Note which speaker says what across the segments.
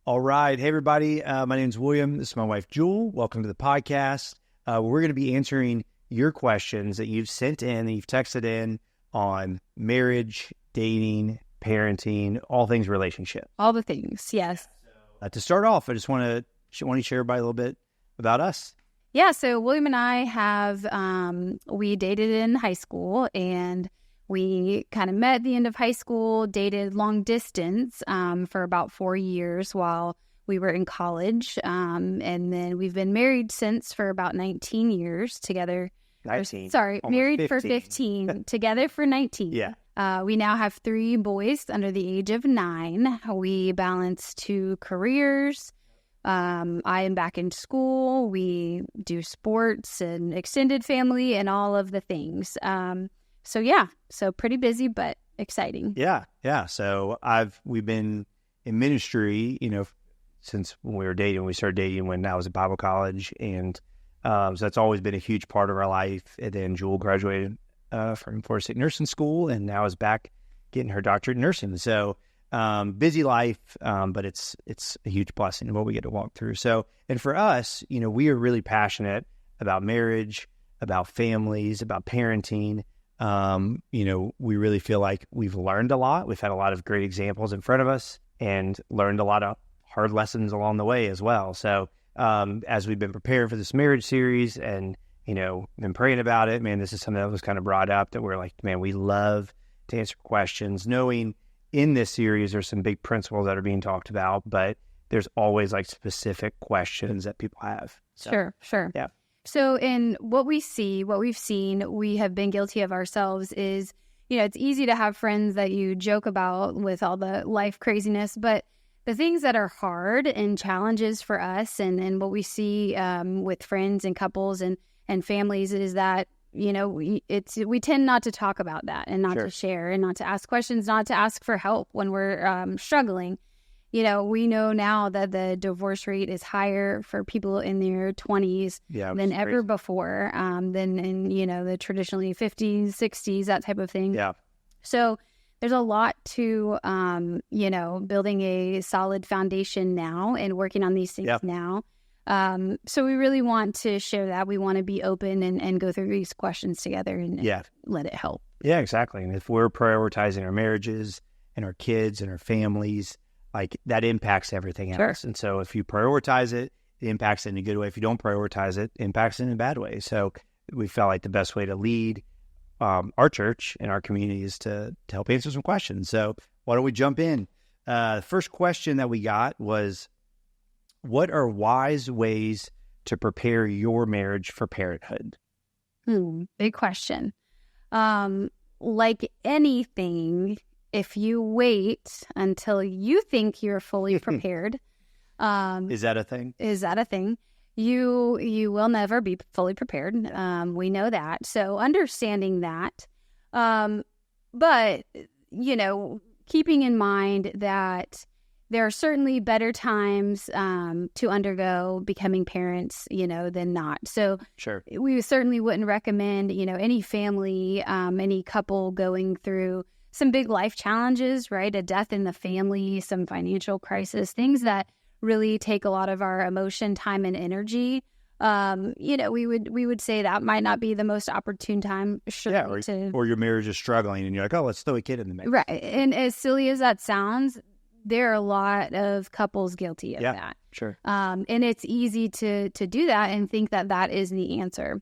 Speaker 1: All right. Hey, everybody. My name's William. This is my wife, Jul. Welcome to the podcast. We're going to be answering your questions that you've sent in, that you've texted in on marriage, dating, parenting, all things relationship.
Speaker 2: All the things, yes.
Speaker 1: To start off, I just want to share everybody a little bit about us.
Speaker 2: Yeah, so William and I have, we dated in high school, and we kind of met at the end of high school, dated long distance for about 4 years while we were in college. And then we've been married since for about 19 years together.
Speaker 1: 19.
Speaker 2: Married
Speaker 1: 15.
Speaker 2: for 15, together for 19.
Speaker 1: Yeah.
Speaker 2: We now have 3 boys under the age of 9. We balance 2 careers. I am back in school. We do sports and extended family and all of the things. So pretty busy, but exciting.
Speaker 1: Yeah. So we've been in ministry, since we were dating. We started dating when I was at Bible college, and so that's always been a huge part of our life. And then Jewel graduated from Florida State Nursing School, and now is back getting her doctorate in nursing. So busy life, but it's a huge blessing what we get to walk through. So, and for us, we are really passionate about marriage, about families, about parenting. We really feel like we've learned a lot. We've had a lot of great examples in front of us and learned a lot of hard lessons along the way as well. So, as we've been preparing for this marriage series and, been praying about it, man, this is something that was kind of brought up that we're like, man, we love to answer questions, knowing in this series, there's some big principles that are being talked about, but there's always like specific questions that people have. So,
Speaker 2: Sure.
Speaker 1: Yeah.
Speaker 2: So in what we've seen, we have been guilty of ourselves is, it's easy to have friends that you joke about with all the life craziness, but the things that are hard and challenges for us and what we see with friends and couples and families is that, we tend not to talk about that and not to share and not to ask questions, not to ask for help when we're struggling. We know now that the divorce rate is higher for people in their 20s than ever before, than in, the traditionally 50s, 60s, that type of thing.
Speaker 1: Yeah.
Speaker 2: So there's a lot to, building a solid foundation now and working on these things now. So we really want to share that. We want to be open and go through these questions together and let it help.
Speaker 1: Yeah, exactly. And if we're prioritizing our marriages and our kids and our families, like that impacts everything else. And so if you prioritize it, it impacts it in a good way. If you don't prioritize it, it impacts it in a bad way. So we felt like the best way to lead our church and our community is to help answer some questions. So why don't we jump in? The first question that we got was, what are wise ways to prepare your marriage for parenthood?
Speaker 2: Big question. Like anything, if you wait until you think you're fully prepared,
Speaker 1: is that a thing?
Speaker 2: You will never be fully prepared. We know that. So understanding that, but keeping in mind that there are certainly better times to undergo becoming parents, than not. So we certainly wouldn't recommend, any family, any couple going through some big life challenges, right? A death in the family, some financial crisis, things that really take a lot of our emotion, time, and energy. We would say that might not be the most opportune time.
Speaker 1: Or your marriage is struggling and you're like, oh, let's throw a kid in the mix.
Speaker 2: Right. And as silly as that sounds, there are a lot of couples guilty of that.
Speaker 1: Sure.
Speaker 2: And it's easy to do that and think that that is the answer.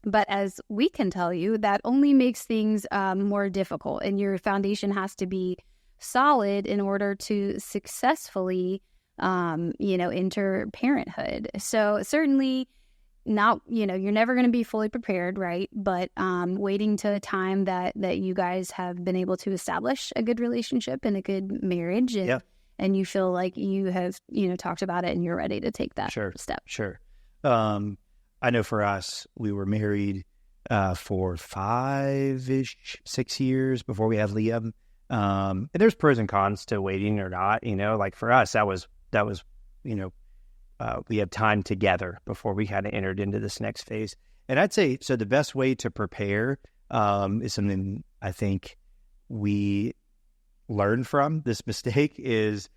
Speaker 2: But as we can tell you, that only makes things more difficult. And your foundation has to be solid in order to successfully, enter parenthood. So certainly not, you're never going to be fully prepared, right? But waiting to a time that you guys have been able to establish a good relationship and a good marriage, and you feel like you have, talked about it and you're ready to take that step.
Speaker 1: Sure. I know for us, we were married for 5-ish, 6 years before we had Liam. And there's pros and cons to waiting or not. Like for us, that was we had time together before we kind of entered into this next phase. And I'd say, so the best way to prepare is something I think we learned from this mistake is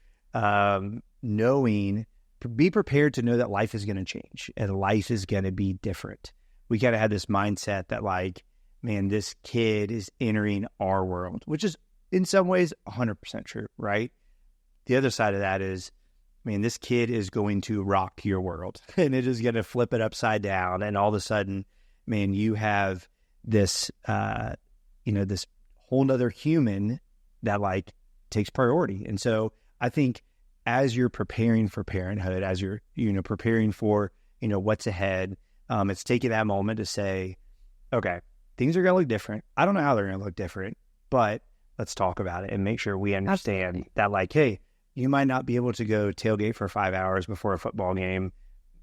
Speaker 1: be prepared to know that life is going to change and life is going to be different. We kind of had this mindset that like, man, this kid is entering our world, which is in some ways 100% true, right? The other side of that is, man, this kid is going to rock your world and it is going to flip it upside down. And all of a sudden, man, you have this, this whole nother human that like takes priority. And so I think as you're preparing for parenthood, as you're, preparing for, what's ahead, it's taking that moment to say, okay, things are going to look different. I don't know how they're going to look different, but let's talk about it and make sure we understand that like, hey, you might not be able to go tailgate for 5 hours before a football game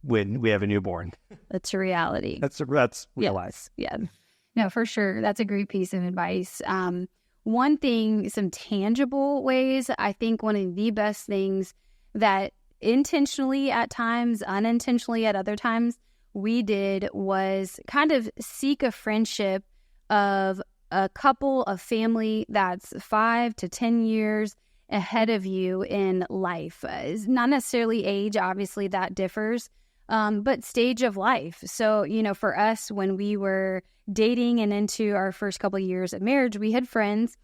Speaker 1: when we have a newborn.
Speaker 2: That's a reality.
Speaker 1: That's real life.
Speaker 2: Yeah. No, for sure. That's a great piece of advice. One thing, some tangible ways, I think one of the best things that intentionally at times, unintentionally at other times, we did was kind of seek a friendship of a couple, a family that's 5 to 10 years ahead of you in life. It's not necessarily age, obviously that differs, but stage of life. So, for us, when we were dating and into our first couple of years of marriage, we had friends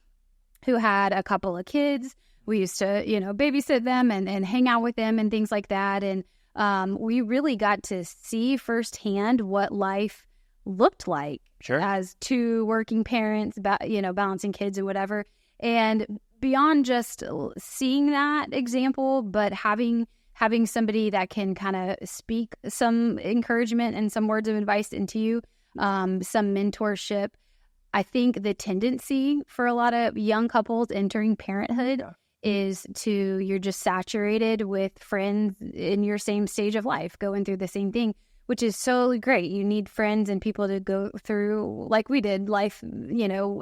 Speaker 2: who had a couple of kids. We used to, babysit them and hang out with them and things like that. And we really got to see firsthand what life looked like as two working parents, balancing kids and whatever. And beyond just seeing that example, but having somebody that can kind of speak some encouragement and some words of advice into you, some mentorship. I think the tendency for a lot of young couples entering parenthood is you're just saturated with friends in your same stage of life, going through the same thing, which is so great. You need friends and people to go through, like we did, life,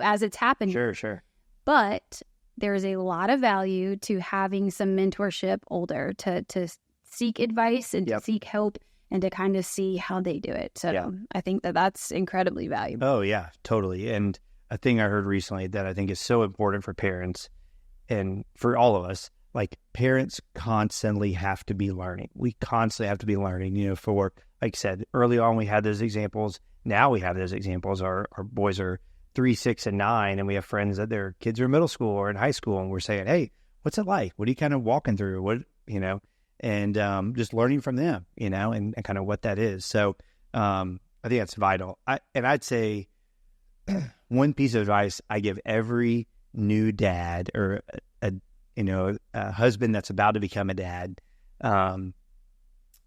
Speaker 2: as it's happening.
Speaker 1: Sure.
Speaker 2: But there's a lot of value to having some mentorship older to seek advice and to seek help and to kind of see how they do it. So I think that's incredibly valuable.
Speaker 1: Oh, yeah, totally. And a thing I heard recently that I think is so important for parents and for all of us, like parents constantly have to be learning. We constantly have to be learning, for, like I said, early on we had those examples. Now we have those examples. Our boys are 3, 6, and 9, and we have friends that their kids are in middle school or in high school, and we're saying, hey, what's it like? What are you kind of walking through? And just learning from them, and kind of what that is. So I think that's vital. I'd say one piece of advice I give every new dad or a husband that's about to become a dad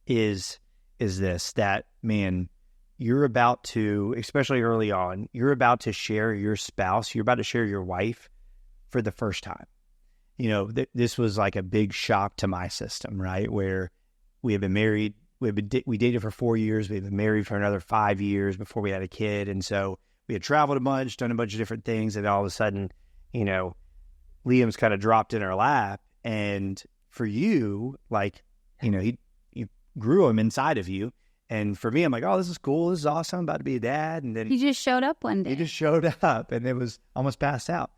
Speaker 1: is this, that, man, you're about to, especially early on, you're about to share your spouse, you're about to share your wife for the first time. This was like a big shock to my system, right? Where we have been married, we dated for 4 years, we've been married for another 5 years before we had a kid. And so we had traveled a bunch, done a bunch of different things. And all of a sudden, Liam's kind of dropped in our lap. And for you, like, you grew him inside of you. And for me, I'm like, oh, this is cool. This is awesome. I'm about to be a dad. And then
Speaker 2: he just showed up one day.
Speaker 1: He just showed up and it was almost passed out.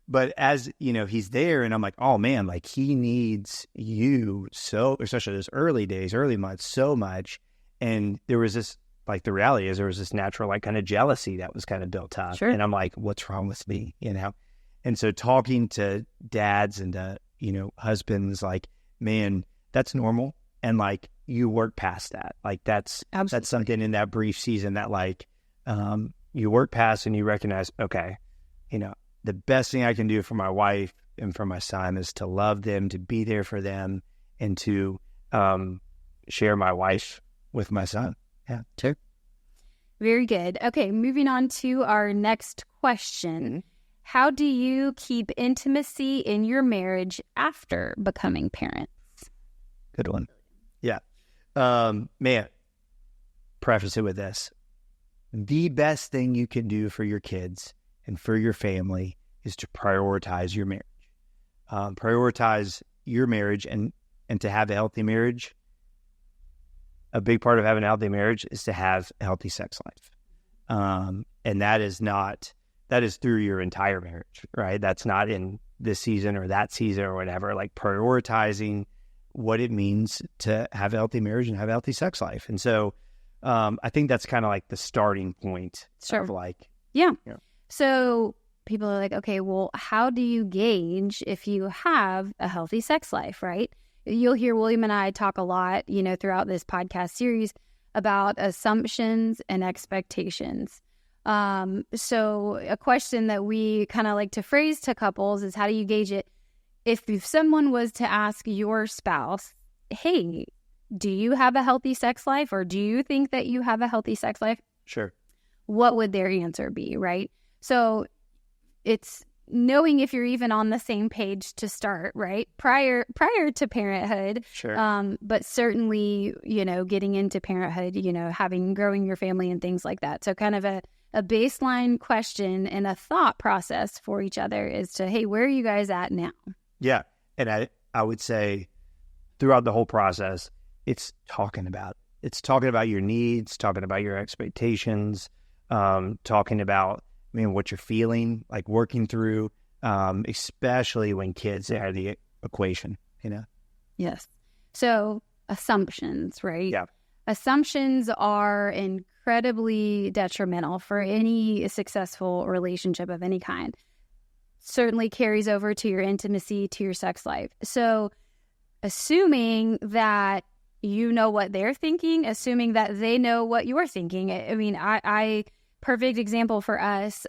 Speaker 1: But as, he's there and I'm like, oh man, like he needs you so, especially those early days, early months, so much. And there was this, like the reality is there was this natural, like kind of jealousy that was kind of built up.
Speaker 2: Sure.
Speaker 1: And I'm like, what's wrong with me? And so talking to dads and, husbands, like, man, that's normal. And like, you work past that. Like that's something in that brief season that like, you work past and you recognize, okay, the best thing I can do for my wife and for my son is to love them, to be there for them, and to share my wife with my son. Yeah, sure.
Speaker 2: Very good. Okay, moving on to our next question. Mm-hmm. How do you keep intimacy in your marriage after becoming parents?
Speaker 1: Good one. Yeah. Man, preface it with this. The best thing you can do for your kids and for your family is to prioritize your marriage. Prioritize your marriage and to have a healthy marriage. A big part of having a healthy marriage is to have a healthy sex life. And that is through your entire marriage, right? That's not in this season or that season or whatever. Like prioritizing what it means to have a healthy marriage and have a healthy sex life. And so I think that's kind of like the starting point of like.
Speaker 2: Yeah. So people are like, okay, well, how do you gauge if you have a healthy sex life, right? You'll hear William and I talk a lot, throughout this podcast series about assumptions and expectations. So a question that we kind of like to phrase to couples is, how do you gauge it? If someone was to ask your spouse, hey, do you have a healthy sex life, or do you think that you have a healthy sex life?
Speaker 1: Sure.
Speaker 2: What would their answer be, right? So it's knowing if you're even on the same page to start, right? Prior to parenthood.
Speaker 1: Sure.
Speaker 2: But certainly, getting into parenthood, growing your family and things like that. So kind of a baseline question and a thought process for each other is to, hey, where are you guys at now?
Speaker 1: Yeah. And I would say throughout the whole process, it's talking about your needs, talking about your expectations, talking about, what you're feeling, like working through, especially when kids are the equation,
Speaker 2: Yes. So assumptions, right?
Speaker 1: Yeah.
Speaker 2: Assumptions are incredibly detrimental for any successful relationship of any kind. Certainly carries over to your intimacy, to your sex life. So assuming that you know what they're thinking, assuming that they know what you're thinking. I perfect example for us,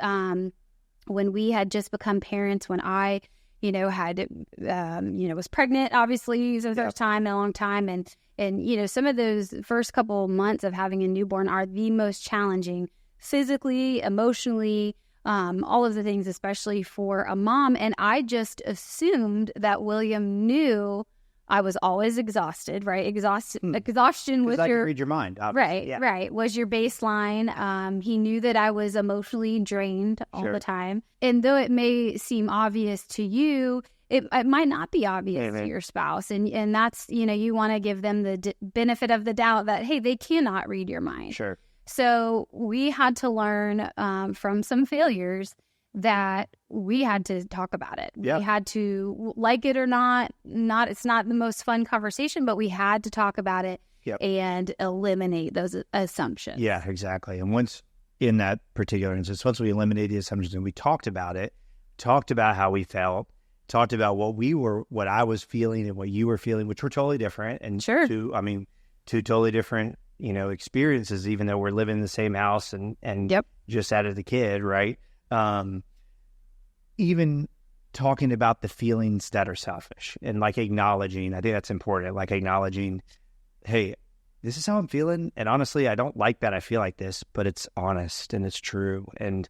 Speaker 2: when we had just become parents, when I, was pregnant, obviously, it was the first time in a long time. And some of those first couple months of having a newborn are the most challenging physically, emotionally, all of the things, especially for a mom. And I just assumed that William knew I was always exhausted, right? Exhaustion was
Speaker 1: your... read your mind, obviously.
Speaker 2: Right. Was your baseline. He knew that I was emotionally drained all the time. And though it may seem obvious to you, it might not be obvious to your spouse. And that's, you want to give them the benefit of the doubt that, hey, they cannot read your mind.
Speaker 1: Sure.
Speaker 2: So we had to learn from some failures that we had to talk about it.
Speaker 1: Yep.
Speaker 2: We had to, like it or not, it's not the most fun conversation, but we had to talk about it and eliminate those assumptions.
Speaker 1: Yeah, exactly. And once in that particular instance, once we eliminated the assumptions and we talked about it, talked about how we felt, talked about what I was feeling and what you were feeling, which were totally different. And two totally different, experiences, even though we're living in the same house and just added the kid, right? Even talking about the feelings that are selfish and like acknowledging, I think that's important, like acknowledging, hey, this is how I'm feeling. And honestly, I don't like that I feel like this, but it's honest and it's true. And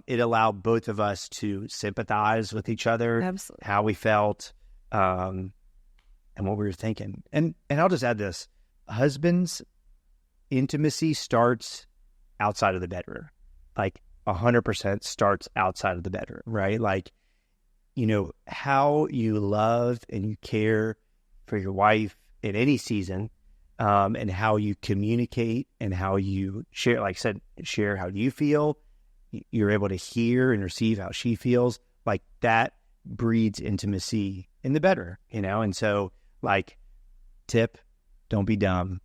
Speaker 1: it allowed both of us to sympathize with each other,
Speaker 2: Absolutely.
Speaker 1: How we felt, and what we were thinking. And I'll just add this, husbands, intimacy starts outside of the bedroom. Like 100% starts outside of the bedroom, right? Like, how you love and you care for your wife in any season, and how you communicate and how you share, like I said, share how you feel. You're able to hear and receive how she feels. Like that breeds intimacy in the bedroom, And so, like, tip, don't be dumb.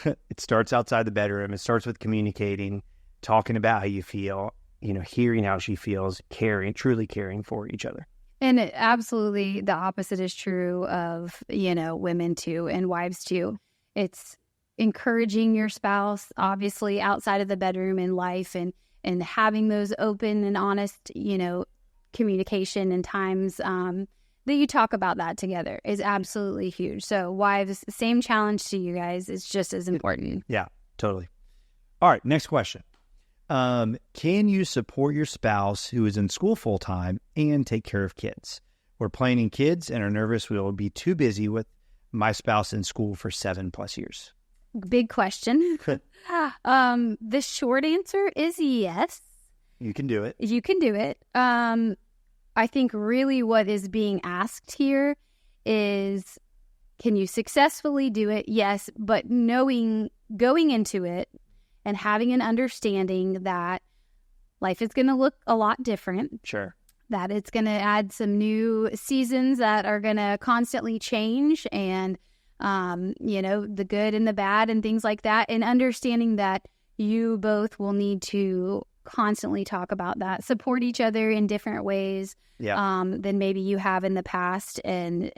Speaker 1: It starts outside the bedroom. It starts with communicating, talking about how you feel, hearing how she feels, truly caring for each other.
Speaker 2: And absolutely the opposite is true of, women too and wives too. It's encouraging your spouse, obviously, outside of the bedroom in life and having those open and honest, communication and times that you talk about that together is absolutely huge. So wives, same challenge to you guys. It's just as important.
Speaker 1: Yeah, totally. All right, next question. Can you support your spouse who is in school full time and take care of kids? We're planning kids and are nervous we will be too busy with my spouse in school for 7+ years.
Speaker 2: Big question. The short answer is yes.
Speaker 1: You can do it.
Speaker 2: You can do it. I think really what is being asked here is, can you successfully do it? Yes, but going into it and having an understanding that life is going to look a lot different.
Speaker 1: Sure.
Speaker 2: that it's going to add some new seasons that are going to constantly change, and the good and the bad and things like that, and understanding that you both will need to constantly talk about that, support each other in different ways than maybe you have in the past, and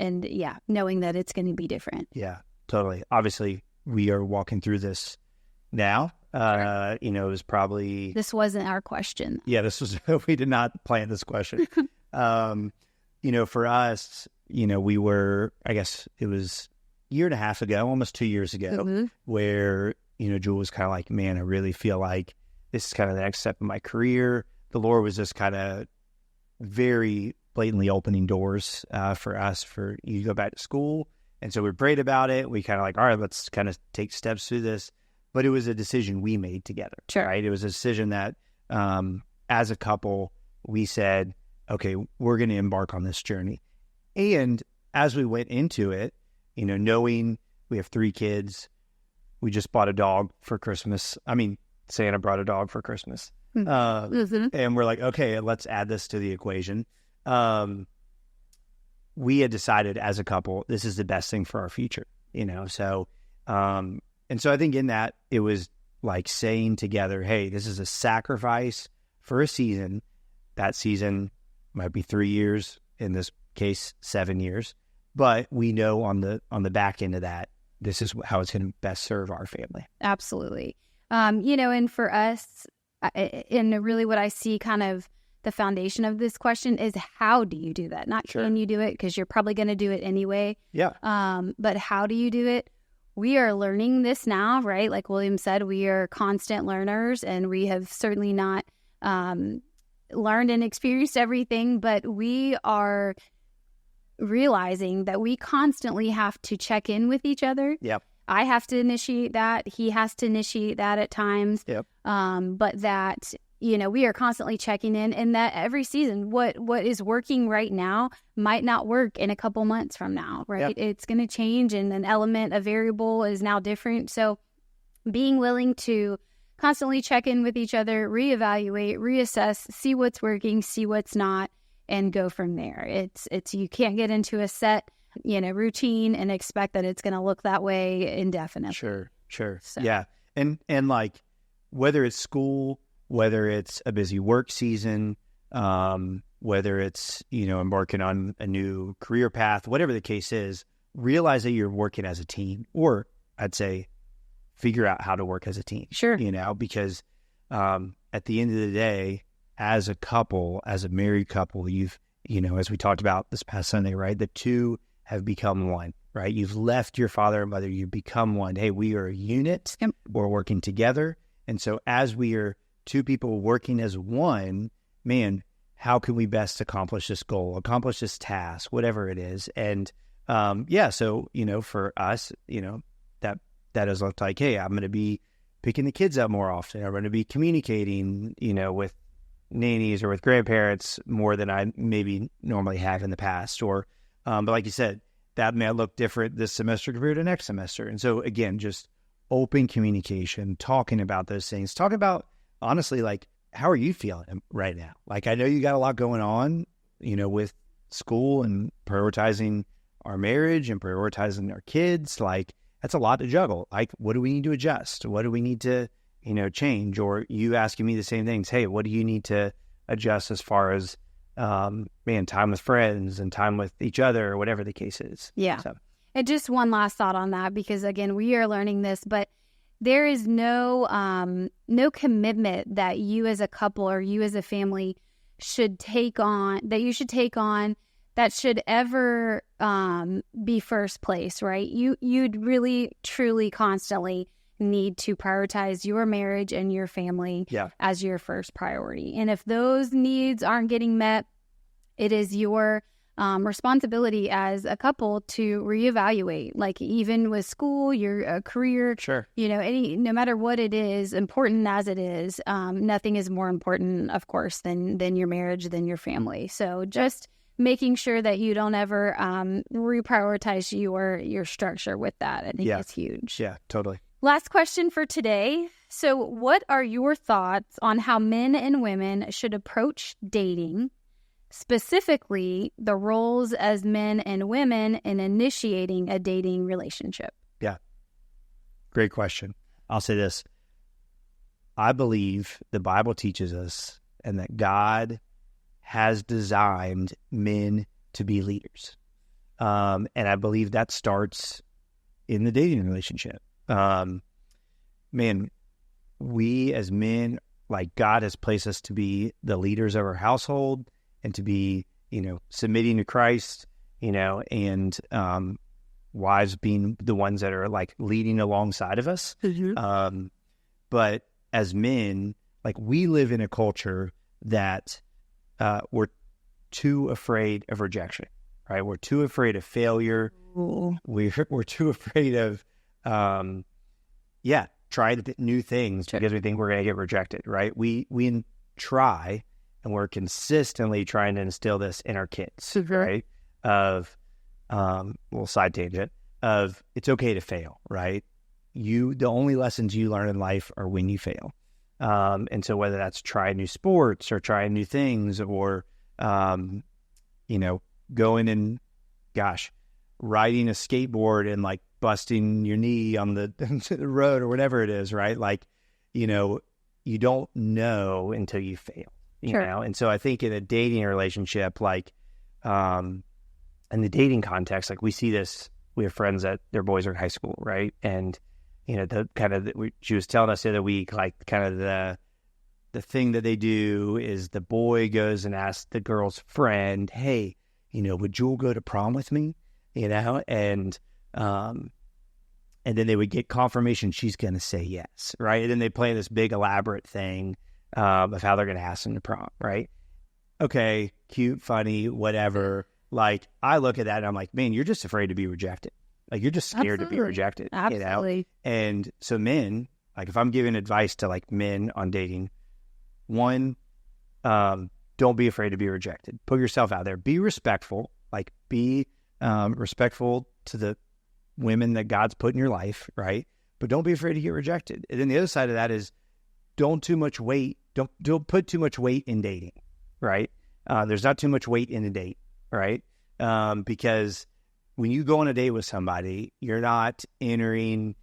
Speaker 2: knowing that it's going to be different.
Speaker 1: Yeah, totally. Obviously, we are walking through this now. Sure. It was probably...
Speaker 2: This wasn't our question.
Speaker 1: Yeah, we did not plan this question. For us, we were, I guess it was a year and a half ago, almost 2 years ago, where, Jul was kind of like, man, I really feel like this is kind of the next step in my career. The Lord was just kind of very blatantly opening doors for us for you to go back to school. And so we prayed about it. We kind of like, all right, let's kind of take steps through this. But it was a decision we made together,
Speaker 2: sure.
Speaker 1: Right? It was a decision that as a couple, we said, okay, we're going to embark on this journey. And as we went into it, knowing we have 3 kids, we just bought a dog for Christmas. I mean, Santa brought a dog for Christmas. And we're like, okay, let's add this to the equation. We had decided as a couple, this is the best thing for our future, so... And so I think in that, it was like saying together, hey, this is a sacrifice for a season. That season might be 3 years, in this case, 7 years. But we know on the back end of that, this is how it's going to best serve our family.
Speaker 2: Absolutely. And for us, and really what I see kind of the foundation of this question is, how do you do that? Not sure. Can you do it? Because you're probably going to do it anyway.
Speaker 1: Yeah.
Speaker 2: But how do you do it? We are learning this now, right? Like William said, we are constant learners, and we have certainly not learned and experienced everything, but we are realizing that we constantly have to check in with each other.
Speaker 1: Yep.
Speaker 2: I have to initiate that. He has to initiate that at times.
Speaker 1: Yep.
Speaker 2: But that, we are constantly checking in, and that every season, what is working right now might not work in a couple months from now, right? Yep. It's going to change, and an element, a variable is now different. So being willing to constantly check in with each other, reevaluate, reassess, see what's working, see what's not, and go from there. It's you can't get into a set, routine and expect that it's going to look that way indefinitely.
Speaker 1: Sure. So. Yeah. And like, whether it's school, whether it's a busy work season, whether it's, embarking on a new career path, whatever the case is, realize that you're working as a team, or I'd say figure out how to work as a team.
Speaker 2: Sure.
Speaker 1: Because at the end of the day, as a couple, as a married couple, you've, as we talked about this past Sunday, right? The two have become one, right? You've left your father and mother, you've become one. Hey, we are a unit. Yep. We're working together. And so as we are two people working as one, man, how can we best accomplish this goal, accomplish this task, whatever it is? And so, for us, that has looked like, hey, I'm going to be picking the kids up more often. I'm going to be communicating, with nannies or with grandparents more than I maybe normally have in the past. Or, but like you said, that may look different this semester compared to next semester. And so again, just open communication, talking about those things, talking about, honestly, like, how are you feeling right now? Like, I know you got a lot going on, with school and prioritizing our marriage and prioritizing our kids. Like, that's a lot to juggle. Like, what do we need to adjust? What do we need to, change? Or you asking me the same things. Hey, what do you need to adjust as far as, time with friends and time with each other, or whatever the case is.
Speaker 2: Yeah. So. And just one last thought on that, because again, we are learning this, but there is no commitment that you as a couple or you as a family should take on, that should ever be first place, right? You'd really, truly, constantly need to prioritize your marriage and your family as your first priority. And if those needs aren't getting met, it is your responsibility as a couple to reevaluate, like even with school, your career,
Speaker 1: sure.
Speaker 2: No matter what it is, important as it is, nothing is more important, of course, than your marriage, than your family. So just making sure that you don't ever reprioritize your structure with that. I think is huge.
Speaker 1: Yeah, totally.
Speaker 2: Last question for today. So what are your thoughts on how men and women should approach dating specifically the roles as men and women in initiating a dating relationship?
Speaker 1: Yeah. Great question. I'll say this. I believe the Bible teaches us and that God has designed men to be leaders. And I believe that starts in the dating relationship. Man, we as men, like God has placed us to be the leaders of our household and to be, submitting to Christ, and wives being the ones that are like leading alongside of us.
Speaker 2: Mm-hmm.
Speaker 1: But as men, like we live in a culture that we're too afraid of rejection, right? We're too afraid of failure.
Speaker 2: Ooh.
Speaker 1: We're too afraid of, trying new things because we think we're going to get rejected, right? We try and we're consistently trying to instill this in our kids, right? Of, little side tangent, of it's okay to fail, right? The only lessons you learn in life are when you fail. And so whether that's trying new sports or trying new things or, going and, riding a skateboard and like busting your knee on the road or whatever it is, right? Like, you don't know until you fail, you know? And so I think in a dating relationship, like, in the dating context, like we see this, we have friends that their boys are in high school, right? And, she was telling us the other week, like kind of the thing that they do is the boy goes and asks the girl's friend, hey, would Jul go to prom with me? And then they would get confirmation she's going to say yes, right? And then they play this big elaborate thing of how they're going to ask him to prom, right? Okay, cute, funny, whatever. Like, I look at that and I'm like, man, you're just afraid to be rejected. Like, you're just scared to be rejected.
Speaker 2: Absolutely.
Speaker 1: And so men, like if I'm giving advice to like men on dating, one, don't be afraid to be rejected. Put yourself out there. Be respectful. Like, be respectful to the women that God's put in your life, right? But don't be afraid to get rejected. And then the other side of that is don't put too much weight in dating, right? There's not too much weight in a date, right? Because when you go on a date with somebody, you're not signing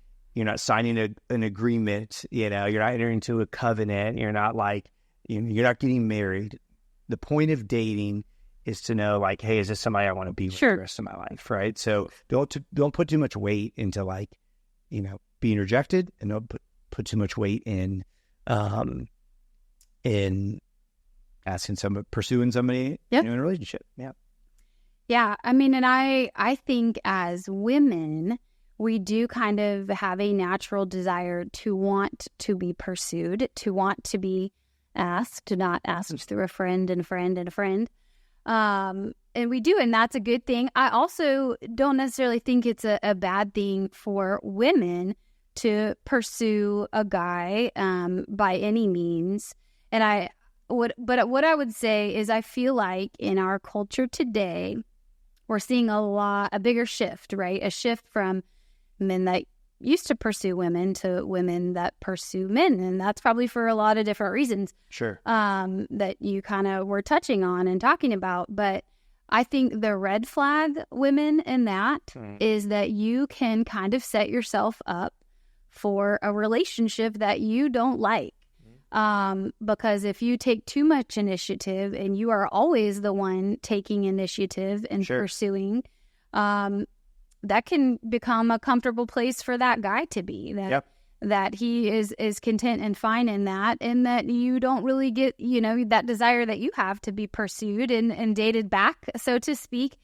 Speaker 1: an agreement, you're not entering into a covenant, you're not like, you're not getting married. The point of dating is to know, like, hey, is this somebody I want to be with the rest of my life, right? So don't put too much weight into like, being rejected, and don't put too much weight in pursuing somebody in a relationship. Yeah.
Speaker 2: Yeah. I mean, and I think as women, we do kind of have a natural desire to want to be pursued, to want to be asked, not asked through a friend and a friend and a friend. And we do, and that's a good thing. I also don't necessarily think it's a bad thing for women to pursue a guy by any means. And what I would say is I feel like in our culture today, we're seeing a bigger shift, right? A shift from men that used to pursue women to women that pursue men. And that's probably for a lot of different reasons.
Speaker 1: Sure.
Speaker 2: That you kind of were touching on and talking about. But I think the red flag women in that is that you can kind of set yourself up for a relationship that you don't like. Because if you take too much initiative and you are always the one taking initiative and pursuing, that can become a comfortable place for that guy to be. That he is content and fine in that, and that you don't really get, that desire that you have to be pursued and dated back, so to speak,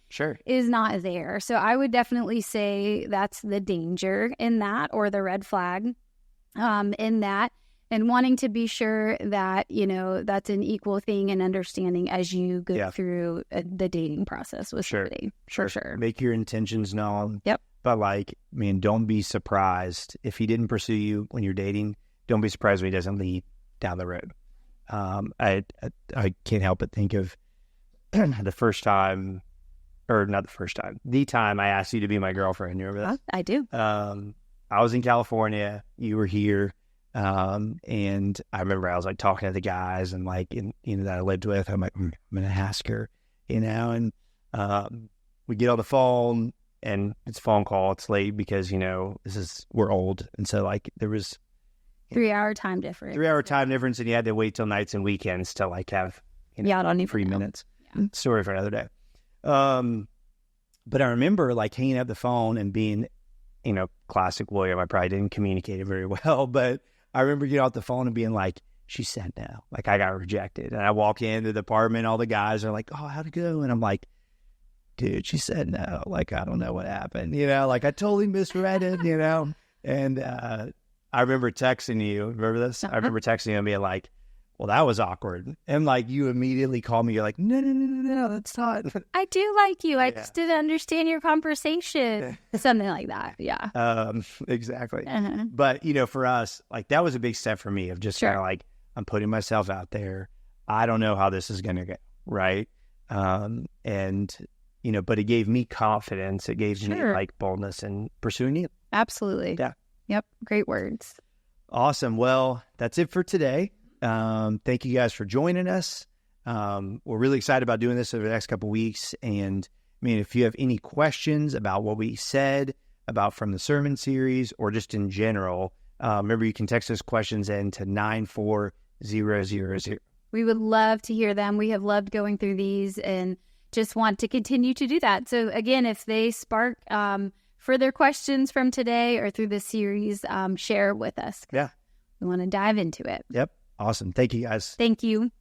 Speaker 2: is not there. So I would definitely say that's the danger in that, or the red flag in that. And wanting to be sure that, that's an equal thing and understanding as you go through the dating process with somebody. For sure.
Speaker 1: Make your intentions known.
Speaker 2: Yep.
Speaker 1: But don't be surprised if he didn't pursue you when you're dating. Don't be surprised when he doesn't lead down the road. I can't help but think of the time I asked you to be my girlfriend. You remember that?
Speaker 2: I do.
Speaker 1: I was in California. You were here. And I remember I was like talking to the guys and like, that I lived with. I'm like, I'm going to ask her, and we get on the phone and it's a phone call. It's late because, we're old. And so like there was
Speaker 2: 3-hour time difference.
Speaker 1: 3-hour time difference. And you had to wait till nights and weekends to like have,
Speaker 2: I don't even
Speaker 1: 3
Speaker 2: know.
Speaker 1: minutes. Yeah. Story for another day. But I remember like hanging up the phone and being, classic William. I probably didn't communicate it very well, but I remember getting off the phone and being like, she said no. Like I got rejected. And I walk into the apartment, all the guys are like, oh, how'd it go? And I'm like, dude, she said no. Like, I don't know what happened. Like I totally misread it, And I remember texting you. Remember this? I remember texting you and being like, well, that was awkward. And like you immediately called me. You're like, no, that's not.
Speaker 2: I do like you. I just didn't understand your conversation. Something like that. Yeah.
Speaker 1: Exactly. But, for us, like that was a big step for me of just kind of like, I'm putting myself out there. I don't know how this is going to go. Right. But it gave me confidence. It gave me like boldness in pursuing it.
Speaker 2: Absolutely.
Speaker 1: Yeah.
Speaker 2: Yep. Great words.
Speaker 1: Awesome. Well, that's it for today. Thank you guys for joining us. We're really excited about doing this over the next couple of weeks. And if you have any questions about what we said about from the sermon series or just in general, remember you can text us questions in to 94000.
Speaker 2: We would love to hear them. We have loved going through these and just want to continue to do that. So again, if they spark, further questions from today or through this series, share with us.
Speaker 1: Yeah.
Speaker 2: We want to dive into it.
Speaker 1: Yep. Awesome. Thank you, guys.
Speaker 2: Thank you.